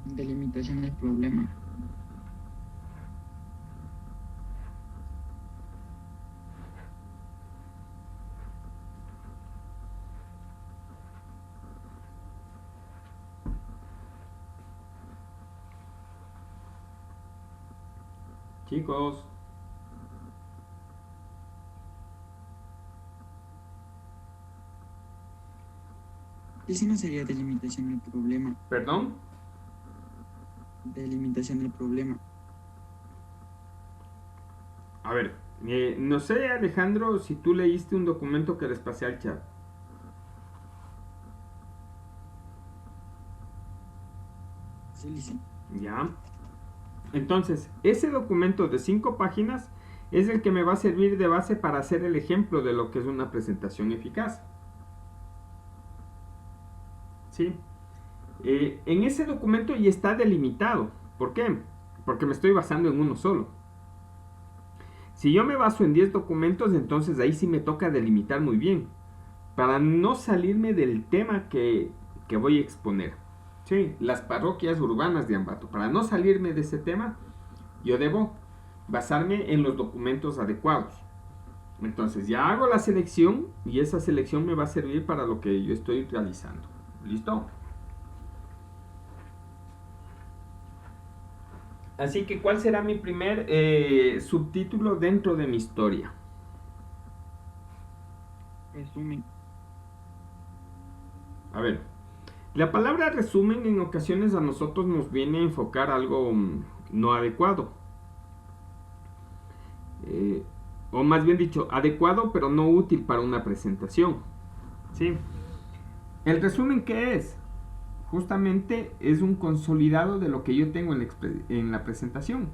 F: Delimitación del problema.
A: Chicos,
F: ¿Y si no sería delimitación del problema?
A: ¿perdón?
F: Delimitación del problema.
A: A ver, no sé, Alejandro, si tú leíste un documento que les pasé al chat.
F: Sí, Lice.
A: Ya. Entonces, ese documento de 5 páginas es el que me va a servir de base para hacer el ejemplo de lo que es una presentación eficaz. ¿Sí? En ese documento ya está delimitado. ¿Por qué? Porque me estoy basando en uno solo. Si yo me baso en 10 documentos, entonces ahí sí me toca delimitar muy bien, para no salirme del tema que voy a exponer. Sí, las parroquias urbanas de Ambato. Para no salirme de ese tema, yo debo basarme en los documentos adecuados. Entonces ya hago la selección y esa selección me va a servir para lo que yo estoy realizando. ¿Listo? Así que, ¿cuál será mi primer subtítulo dentro de mi historia?
F: Resumen.
A: A ver, la palabra resumen en ocasiones a nosotros nos viene a enfocar algo no adecuado. O más bien dicho, adecuado pero no útil para una presentación. ¿Sí? ¿El resumen qué es? Justamente es un consolidado de lo que yo tengo en la presentación.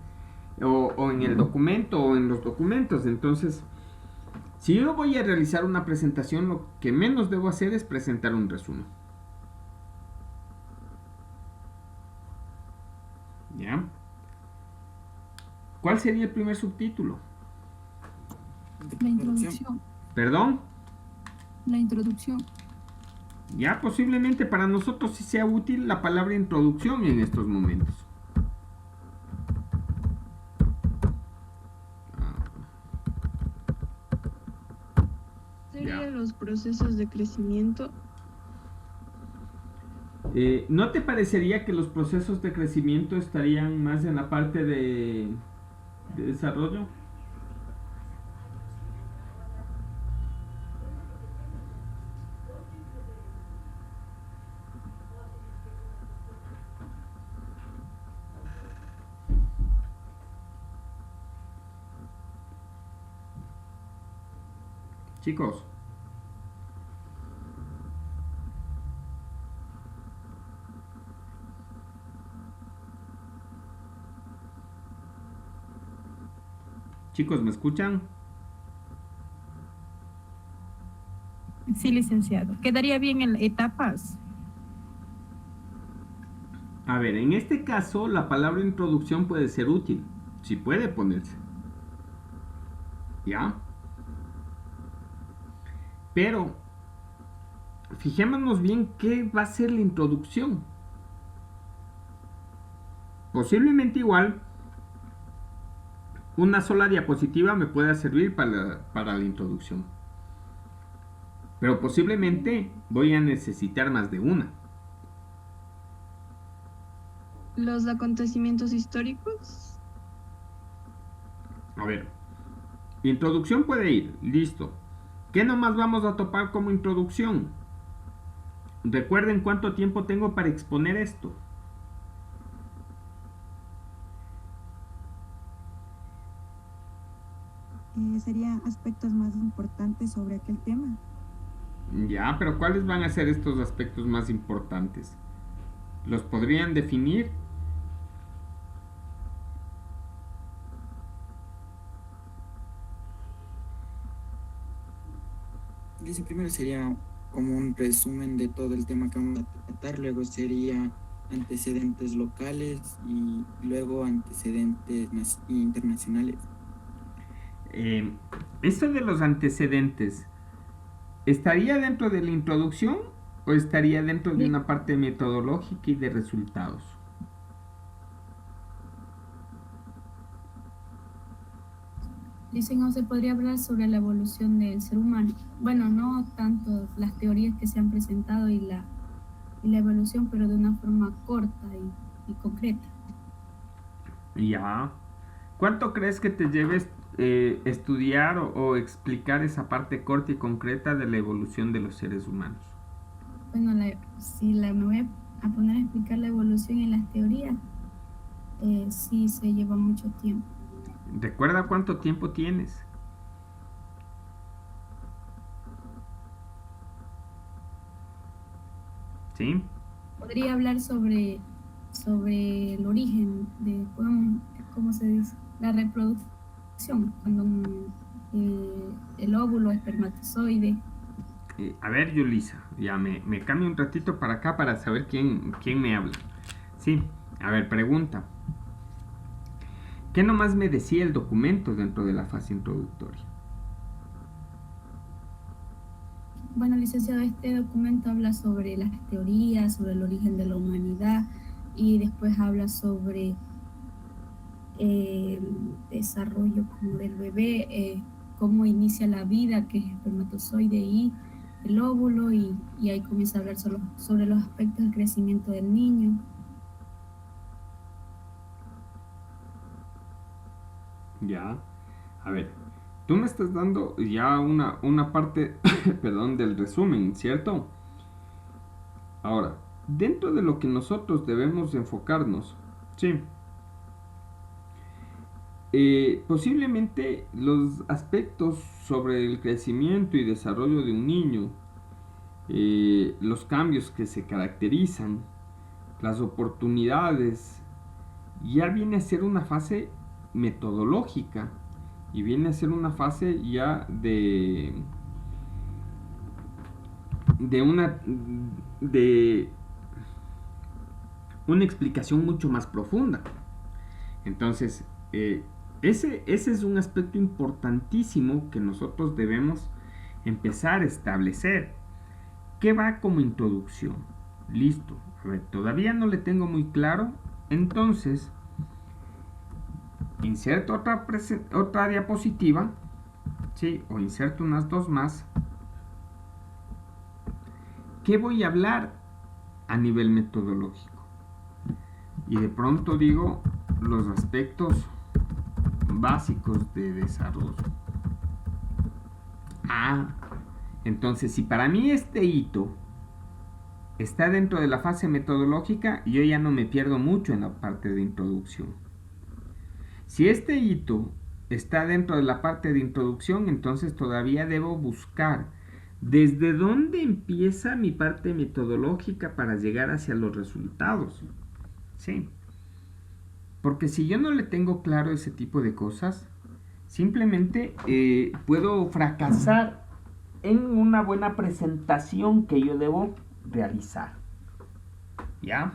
A: O en el documento o en los documentos. Entonces, si yo voy a realizar una presentación, lo que menos debo hacer es presentar un resumen. ¿Ya? ¿Cuál sería el primer subtítulo?
B: La introducción.
A: ¿Perdón?
B: La introducción.
A: Ya posiblemente para nosotros sí sea útil la palabra introducción en estos momentos.
D: ¿Serían
A: Ya.
D: los procesos de crecimiento?
A: ¿No te parecería que los procesos de crecimiento estarían más en la parte de desarrollo? Chicos, chicos, ¿me escuchan?
E: Sí, licenciado. Quedaría bien en etapas.
A: A ver, en este caso la palabra introducción puede ser útil, si puede ponerse. ¿Ya? Pero, fijémonos bien qué va a ser la introducción. Posiblemente igual, una sola diapositiva me pueda servir para la introducción. Pero posiblemente voy a necesitar más de una.
D: ¿Los acontecimientos históricos?
A: A ver, introducción puede ir, listo. ¿Qué nomás vamos a topar como introducción? Recuerden cuánto tiempo tengo para exponer esto.
G: Sería aspectos más importantes sobre aquel tema.
A: Ya, pero ¿cuáles van a ser estos aspectos más importantes? ¿Los podrían definir?
F: Dice, primero sería como un resumen de todo el tema que vamos a tratar, luego sería antecedentes locales y luego antecedentes internacionales.
A: Esto de los antecedentes, ¿estaría dentro de la introducción o estaría dentro de una parte metodológica y de resultados?
B: Dicen, no se podría hablar sobre la evolución del ser humano. Bueno, no tanto las teorías que se han presentado y la evolución, pero de una forma corta y concreta.
A: Ya. ¿Cuánto crees que te lleves estudiar o explicar esa parte corta y concreta de la evolución de los seres humanos?
B: Bueno, me voy a poner a explicar la evolución en las teorías, sí se lleva mucho tiempo.
A: ¿Recuerda cuánto tiempo tienes? ¿Sí?
B: Podría hablar sobre el origen de, ¿cómo se dice? La reproducción, cuando el óvulo, espermatozoide.
A: A ver, Yulisa, ya me cambio un ratito para acá para saber quién me habla. Sí, a ver, pregunta. ¿Qué nomás me decía el documento dentro de la fase introductoria?
B: Bueno, licenciado, este documento habla sobre las teorías, sobre el origen de la humanidad y después habla sobre el desarrollo como del bebé, cómo inicia la vida, que es el espermatozoide y el óvulo, y ahí comienza a hablar sobre los aspectos del crecimiento del niño.
A: Ya, a ver, tú me estás dando ya una parte, perdón, del resumen, ¿cierto? Ahora, dentro de lo que nosotros debemos enfocarnos, sí, posiblemente los aspectos sobre el crecimiento y desarrollo de un niño, los cambios que se caracterizan, las oportunidades, ya viene a ser una fase metodológica y viene a ser una fase ya de una explicación mucho más profunda. Entonces, ese es un aspecto importantísimo que nosotros debemos empezar a establecer. ¿Qué va como introducción? Listo. A ver, todavía no le tengo muy claro. Entonces, inserto otra diapositiva, ¿sí? O inserto unas dos más. ¿Qué voy a hablar a nivel metodológico? Y de pronto digo los aspectos básicos de desarrollo. Entonces, si para mí este hito está dentro de la fase metodológica, yo ya no me pierdo mucho en la parte de introducción. Si este hito está dentro de la parte de introducción, entonces todavía debo buscar desde dónde empieza mi parte metodológica para llegar hacia los resultados. Sí. Porque si yo no le tengo claro ese tipo de cosas, simplemente puedo fracasar en una buena presentación que yo debo realizar. ¿Ya?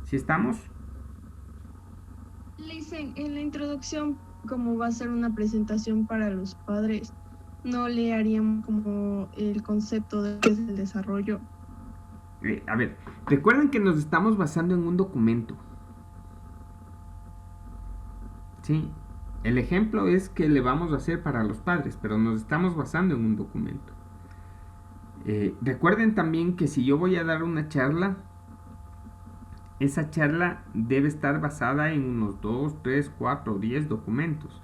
A: ¿Sí estamos?
D: Le dicen, en la introducción, como va a ser una presentación para los padres, ¿no le harían como el concepto de qué es el desarrollo?
A: A ver, recuerden que nos estamos basando en un documento. Sí, el ejemplo es que le vamos a hacer para los padres, pero nos estamos basando en un documento. Recuerden también que si yo voy a dar una charla, esa charla debe estar basada en unos 2, 3, 4, 10 documentos.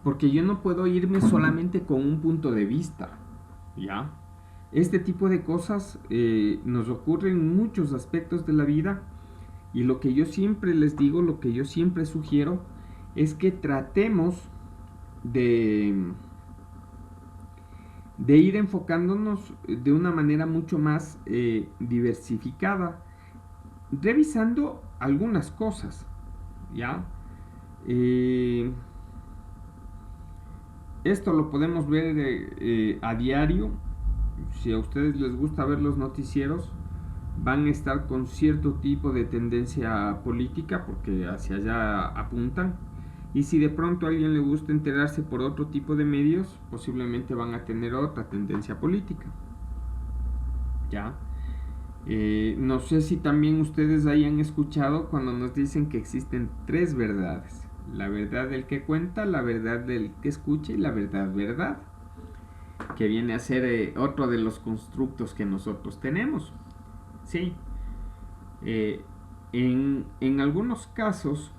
A: Porque yo no puedo irme solamente con un punto de vista. ¿Ya? Este tipo de cosas nos ocurren en muchos aspectos de la vida. Y lo que yo siempre les digo, lo que yo siempre sugiero, es que tratemos de ir enfocándonos de una manera mucho más diversificada, revisando algunas cosas, ¿ya? Esto lo podemos ver a diario. Si a ustedes les gusta ver los noticieros, van a estar con cierto tipo de tendencia política, porque hacia allá apuntan. Y si de pronto a alguien le gusta enterarse por otro tipo de medios, posiblemente van a tener otra tendencia política. ¿Ya? No sé si también ustedes hayan escuchado cuando nos dicen que existen 3 verdades. La verdad del que cuenta, la verdad del que escucha y la verdad, que viene a ser otro de los constructos que nosotros tenemos. Sí. En algunos casos,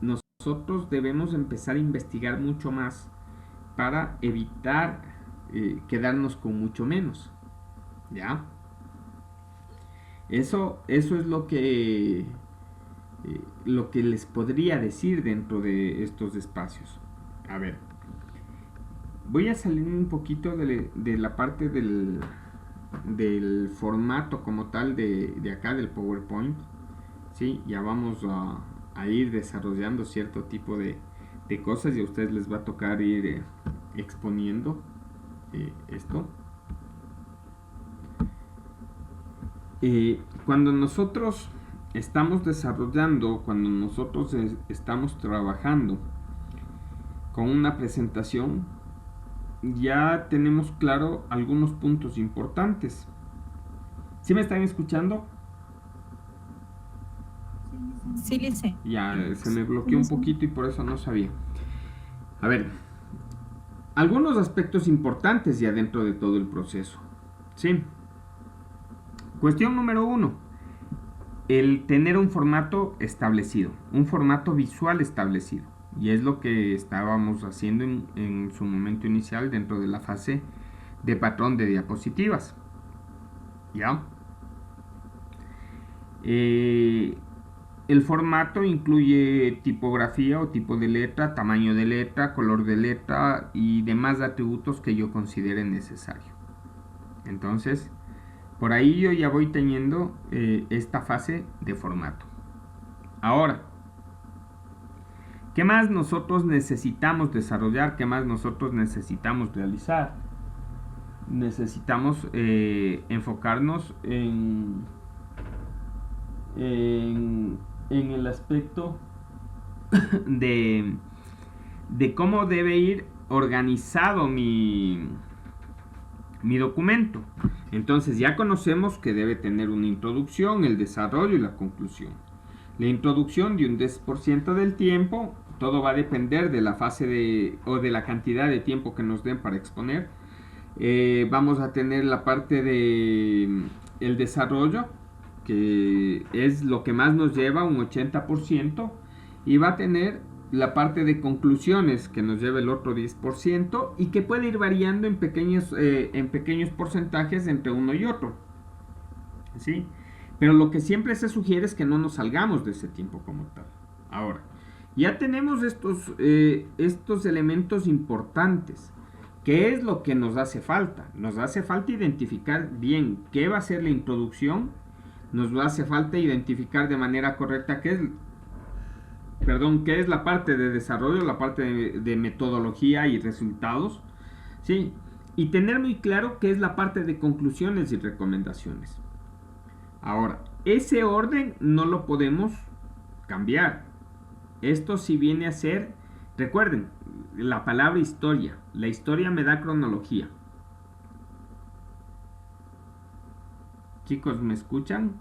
A: nosotros debemos empezar a investigar mucho más para evitar quedarnos con mucho menos. ¿Ya? Eso es lo que les podría decir dentro de estos espacios. A ver, voy a salir un poquito de la parte del formato como tal de acá del PowerPoint. ¿Sí? Ya vamos a ir desarrollando cierto tipo de cosas y a ustedes les va a tocar ir exponiendo esto. Cuando nosotros estamos desarrollando, cuando nosotros estamos trabajando con una presentación, ya tenemos claro algunos puntos importantes. ¿Sí me están escuchando?
E: Sí, Lice.
A: Ya se me bloqueó un poquito y por eso no sabía. A ver, algunos aspectos importantes ya dentro de todo el proceso. ¿Sí? Cuestión número 1. El tener un formato establecido, un formato visual establecido. Y es lo que estábamos haciendo en su momento inicial dentro de la fase de patrón de diapositivas. ¿Ya? El formato incluye tipografía o tipo de letra, tamaño de letra, color de letra y demás atributos que yo considere necesario. Entonces, por ahí yo ya voy teniendo esta fase de formato. Ahora, ¿qué más nosotros necesitamos desarrollar? ¿Qué más nosotros necesitamos realizar? Necesitamos enfocarnos en el aspecto de cómo debe ir organizado mi documento. Entonces ya conocemos que debe tener una introducción, el desarrollo y la conclusión. La introducción de un 10% del tiempo, todo va a depender de la fase o de la cantidad de tiempo que nos den para exponer. Vamos a tener la parte de el desarrollo, que es lo que más nos lleva, un 80%, y va a tener la parte de conclusiones, que nos lleva el otro 10%, y que puede ir variando en pequeños porcentajes entre uno y otro. ¿Sí? Pero lo que siempre se sugiere es que no nos salgamos de ese tiempo como tal. Ahora, ya tenemos estos elementos importantes. ¿Qué es lo que nos hace falta? Nos hace falta identificar bien qué va a ser la introducción. Nos hace falta identificar de manera correcta qué es la parte de desarrollo, la parte de metodología y resultados, ¿sí? Y tener muy claro qué es la parte de conclusiones y recomendaciones. Ahora, ese orden no lo podemos cambiar. Esto sí viene a ser, recuerden, la palabra historia. La historia me da cronología. Chicos, ¿me escuchan?